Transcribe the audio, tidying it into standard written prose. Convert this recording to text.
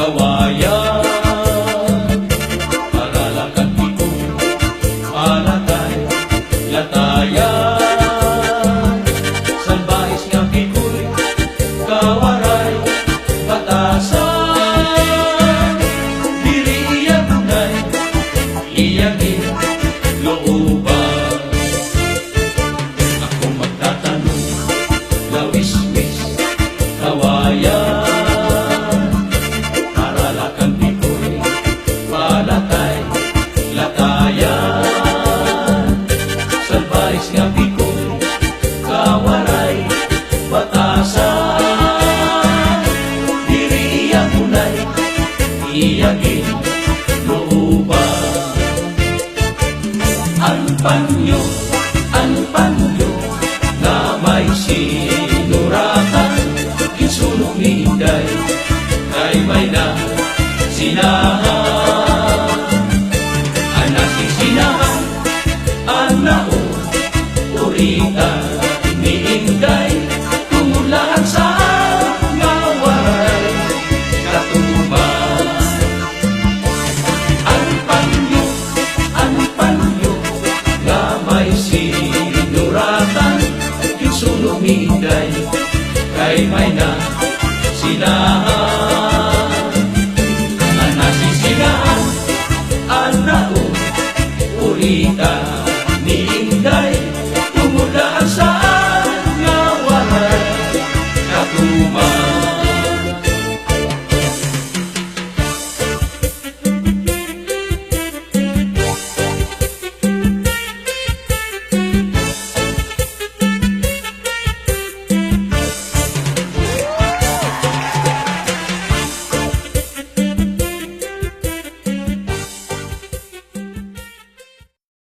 kawayan. Paralakan ito, palatay, latayan. Salbahis nga pikoy, kawaray, batasan. Diri iyang tunay, iyagin, looban. Ako magtatanong, lawis-wis, kawayan. Paralakan pikoy, palatay, latayan. Salbahis nga pikoy, kawaray, batasan. Diri iyang tunay, iyagin, looban. Ang panyo na may sinuratan, kinsulong ni Inday, kay may na sinabi.